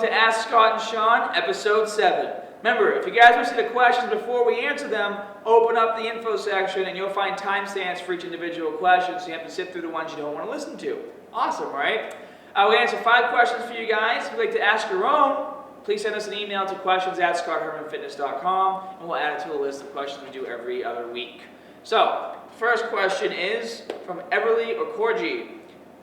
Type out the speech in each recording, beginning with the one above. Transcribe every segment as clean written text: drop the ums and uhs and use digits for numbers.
to Ask Scott and Sean, Episode 7. Remember, if you guys want to see the questions before we answer them, open up the info section and you'll find timestamps for each individual question, so you have to sit through the ones you don't want to listen to. Awesome, right? We'll answer 5 questions for you guys. If you'd like to ask your own, please send us an email to questions@scotthermanfitness.com, and we'll add it to the list of questions we do every other week. So, first question is from Everly Okorji.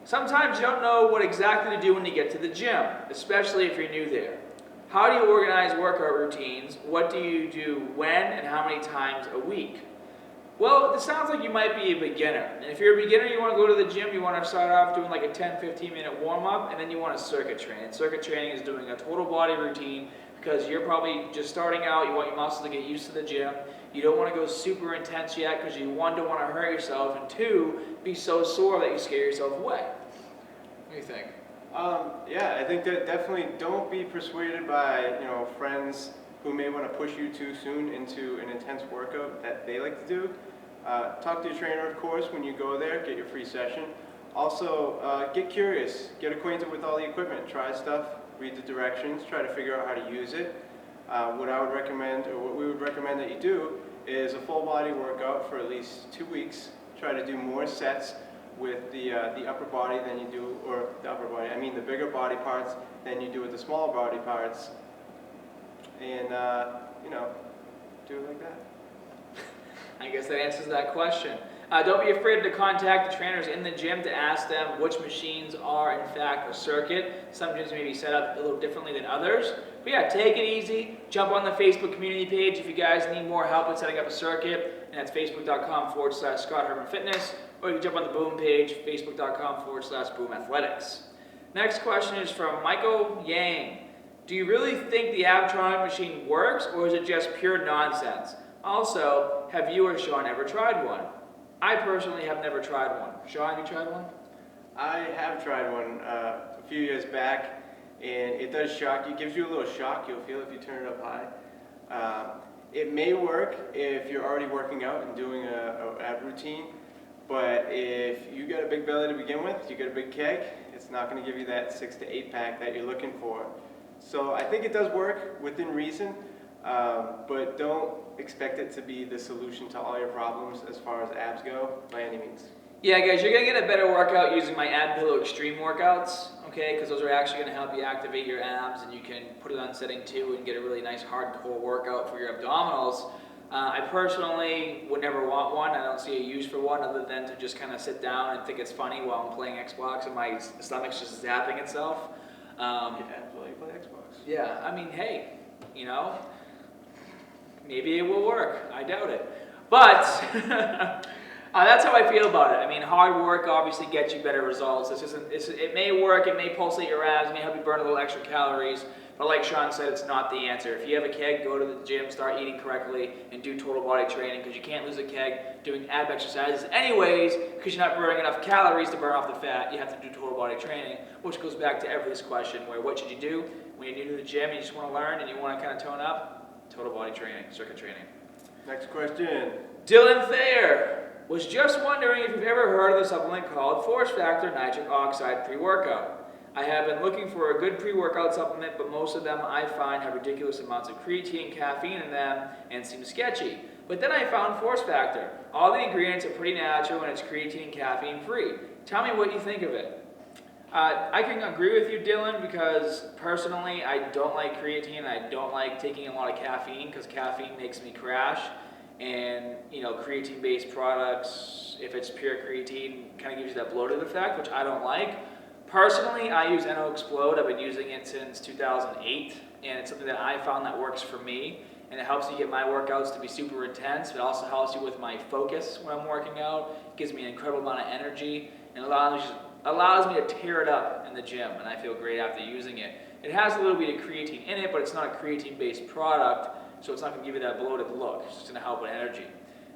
Sometimes you don't know what exactly to do when you get to the gym, especially if you're new there. How do you organize workout routines? What do you do when and how many times a week? Well, it sounds like you might be a beginner. And if you're a beginner, you want to go to the gym, you want to start off doing like a 10-15 minute warm-up, and then you want to circuit train. And circuit training is doing a total body routine because you're probably just starting out, you want your muscles to get used to the gym. You don't want to go super intense yet because you, 1, don't want to hurt yourself, and 2, be so sore that you scare yourself away. What do you think? Yeah, I think that definitely don't be persuaded by, friends who may want to push you too soon into an intense workout that they like to do. Talk to your trainer, of course, when you go there, get your free session. Also, get curious, get acquainted with all the equipment, try stuff, read the directions, try to figure out how to use it. What I would recommend, or what we would recommend that you do, is a full body workout for at least 2 weeks. Try to do more sets with the upper body than you do, or the upper body, I mean the bigger body parts than you do with the smaller body parts. And, do it like that. I guess that answers that question. Don't be afraid to contact the trainers in the gym to ask them which machines are in fact a circuit. Some gyms may be set up a little differently than others. But yeah, take it easy. Jump on the Facebook community page if you guys need more help with setting up a circuit. And that's facebook.com/Scott Herman Fitness. Or you can jump on the Boom page, facebook.com/Boom Athletics. Next question is from Mikael Jiang. Do you really think the Abtronic machine works, or is it just pure nonsense? Also, have you or Sean ever tried one? I personally have never tried one. Sean, have you tried one? I have tried one a few years back, and it does shock you. It gives you a little shock. You'll feel if you turn it up high. It may work if you're already working out and doing a ab routine, but if you got a big belly to begin with, you got a big keg, it's not going to give you that 6 to 8 pack that you're looking for. So I think it does work within reason, but don't expect it to be the solution to all your problems as far as abs go by any means. Yeah, guys, you're going to get a better workout using my Ab Pillow Extreme workouts, okay? Because those are actually going to help you activate your abs, and you can put it on setting 2 and get a really nice hardcore workout for your abdominals. I personally would never want one. I don't see a use for one other than to just kind of sit down and think it's funny while I'm playing Xbox and my stomach's just zapping itself. You play Xbox. Yeah, I mean, hey, maybe it will work. I doubt it. But that's how I feel about it. I mean, hard work obviously gets you better results. It may work, it may pulsate your abs, it may help you burn a little extra calories, but like Sean said, it's not the answer. If you have a keg, go to the gym, start eating correctly, and do total body training, because you can't lose a keg doing ab exercises anyways, because you're not burning enough calories to burn off the fat. You have to do total body training, which goes back to every question where what should you do when you're new to the gym and you just want to learn and you want to kind of tone up? Total body training, circuit training. Next question. Dylan Thayer was just wondering if you've ever heard of the supplement called Force Factor Nitric Oxide Pre-Workout. I have been looking for a good pre-workout supplement, but most of them I find have ridiculous amounts of creatine and caffeine in them and seem sketchy. But then I found Force Factor. All the ingredients are pretty natural and it's creatine and caffeine free. Tell me what you think of it. I can agree with you, Dylan, because personally I don't like creatine. I don't like taking a lot of caffeine because caffeine makes me crash. And creatine-based products, if it's pure creatine, kind of gives you that bloated effect, which I don't like. Personally, I use Explode. I've been using it since 2008, and it's something that I found that works for me. And it helps me get my workouts to be super intense. It also helps you with my focus when I'm working out. It gives me an incredible amount of energy, and allows me to tear it up in the gym, and I feel great after using it. It has a little bit of creatine in it, but it's not a creatine-based product, so it's not going to give you that bloated look. It's just going to help with energy.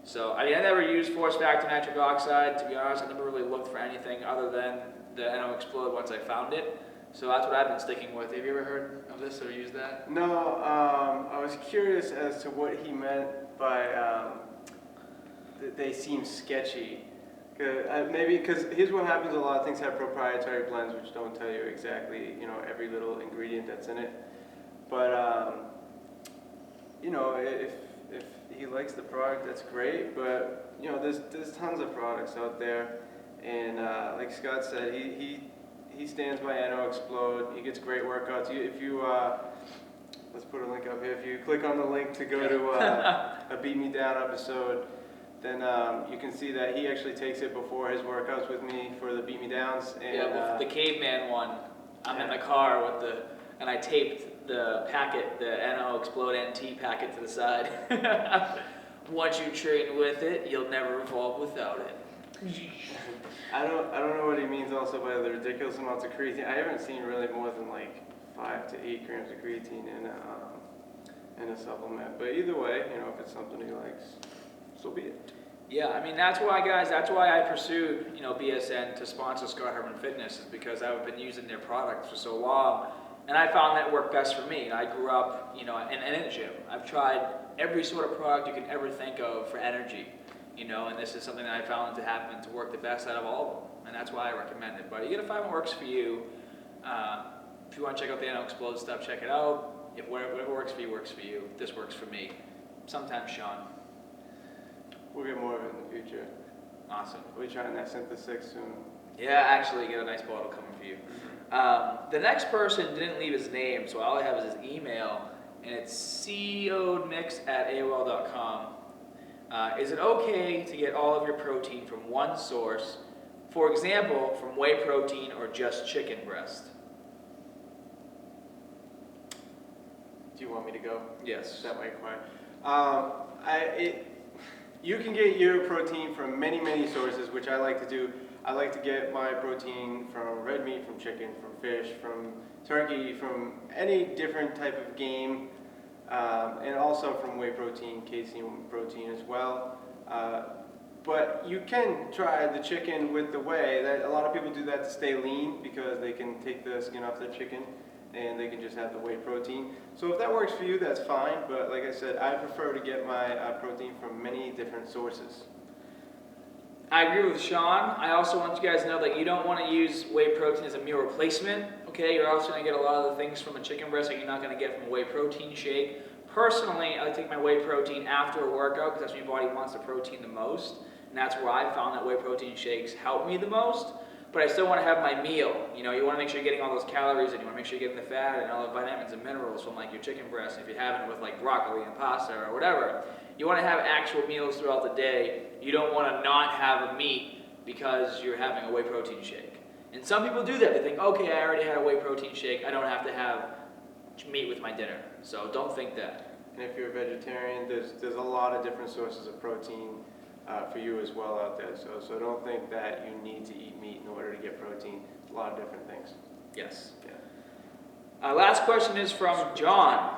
So, I never used Force Factor Nitric Oxide. To be honest, I never really looked for anything other than the Explode once I found it. So that's what I've been sticking with. Have you ever heard of this or used that? No, I was curious as to what he meant by they seem sketchy. Maybe because here's what happens: a lot of things have proprietary blends, which don't tell you exactly, every little ingredient that's in it. But if he likes the product, that's great. But there's tons of products out there, and like Scott said, he stands by NO Explode. He gets great workouts. If you let's put a link up here. If you click on the link to go to a Beat Me Down episode, then you can see that he actually takes it before his workouts with me for the Beat Me Downs. And, with the caveman one, I'm in the car and I taped the packet, the NO Explode NT packet to the side. Once you train with it, you'll never evolve without it. I don't know what he means also by the ridiculous amounts of creatine. I haven't seen really more than like 5 to 8 grams of creatine in a supplement. But either way, if it's something he likes, so be it. Yeah, I mean, that's why, guys, that's why I pursued, BSN to sponsor Scott Herman Fitness, is because I've been using their products for so long, and I found that worked best for me. I grew up, in a gym. I've tried every sort of product you can ever think of for energy, and this is something that I found to happen to work the best out of all of them, and that's why I recommend it. But you gotta find what works for you. If you want to check out the NO Explode stuff, check it out. If whatever works for you, works for you. This works for me. Sometimes Sean. We'll get more of it in the future. Awesome. We'll be trying that Synthesis 6 soon. Yeah, actually, get a nice bottle coming for you. The next person didn't leave his name, so all I have is his email, and it's seaoudmx@aol.com. Is it okay to get all of your protein from one source, for example, from whey protein or just chicken breast? Do you want me to go? Yes. Is that my question? You can get your protein from many, many sources, which I like to do. I like to get my protein from red meat, from chicken, from fish, from turkey, from any different type of game, and also from whey protein, casein protein as well. But you can try the chicken with the whey. A lot of people do that to stay lean because they can take the skin off their chicken and they can just have the whey protein. So if that works for you, that's fine. But like I said, I prefer to get my protein from many different sources. I agree with Sean. I also want you guys to know that you don't want to use whey protein as a meal replacement. Okay, you're also going to get a lot of the things from a chicken breast that you're not going to get from a whey protein shake. Personally, I take my whey protein after a workout because that's when your body wants the protein the most. And that's where I found that whey protein shakes help me the most. But I still want to have my meal. You want to make sure you're getting all those calories, and you want to make sure you're getting the fat and all the vitamins and minerals from like your chicken breast. If you're having it with like broccoli and pasta or whatever, you want to have actual meals throughout the day. You don't want to not have a meat because you're having a whey protein shake. And some people do that. They think, okay, I already had a whey protein shake. I don't have to have meat with my dinner. So don't think that. And if you're a vegetarian, there's a lot of different sources of protein for you as well out there. So don't think that you need to eat meat in order to get protein. A lot of different things. Yes. Yeah. Last question is from John.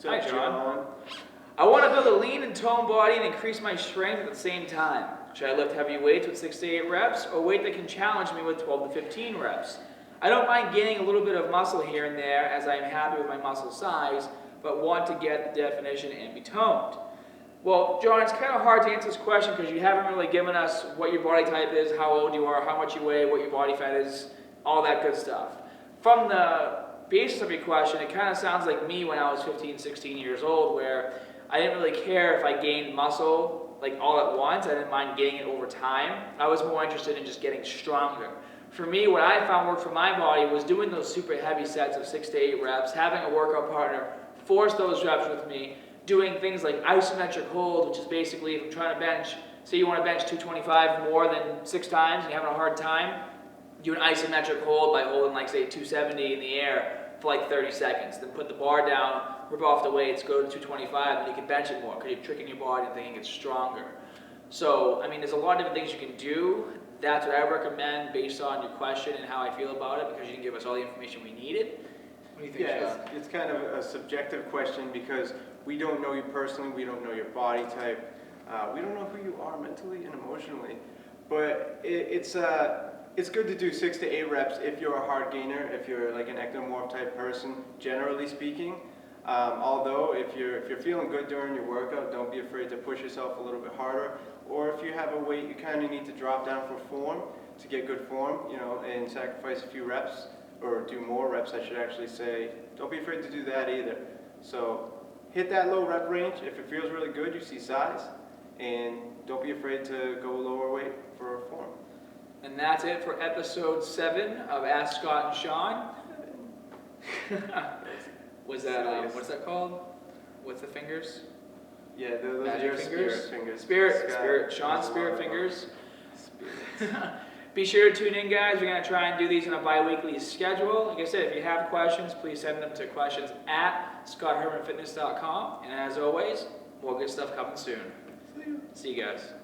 Hi, John. I want to build a lean and toned body and increase my strength at the same time. Should I lift heavy weights with 6 to 8 reps or weight that can challenge me with 12 to 15 reps? I don't mind gaining a little bit of muscle here and there as I am happy with my muscle size, but want to get the definition and be toned. Well, John, it's kind of hard to answer this question because you haven't really given us what your body type is, how old you are, how much you weigh, what your body fat is, all that good stuff. From the basis of your question, it kind of sounds like me when I was 15, 16 years old, where I didn't really care if I gained muscle like all at once. I didn't mind gaining it over time. I was more interested in just getting stronger. For me, what I found worked for my body was doing those super heavy sets of 6 to 8 reps, having a workout partner force those reps with me, doing things like isometric hold, which is basically if I'm trying to bench, say you want to bench 225 more than 6 times and you're having a hard time, do an isometric hold by holding like say 270 in the air for like 30 seconds. Then put the bar down, rip off the weights, go to 225, and you can bench it more because you're tricking your body and thinking it's stronger. So, I mean, there's a lot of different things you can do. That's what I recommend based on your question and how I feel about it because you didn't give us all the information we needed. What do you think, Sean? It's kind of a subjective question because we don't know you personally, we don't know your body type, we don't know who you are mentally and emotionally. But it's good to do 6 to 8 reps if you're a hard gainer, if you're like an ectomorph type person, generally speaking. Although if you're feeling good during your workout, don't be afraid to push yourself a little bit harder. Or if you have a weight you kind of need to drop down for form, to get good form, and sacrifice a few reps, or do more reps, I should actually say, don't be afraid to do that either. So hit that low rep range. If it feels really good, you see size, and don't be afraid to go lower weight for form. And that's it for episode 7 of Ask Scott and Sean. What's that called? With the fingers? Yeah, those Magic are your fingers? spirit fingers. Spirit. Sean's spirit fingers. Be sure to tune in, guys. We're going to try and do these on a bi-weekly schedule. Like I said, if you have questions, please send them to questions@scotthermanfitness.com. And as always, more good stuff coming soon. See you guys.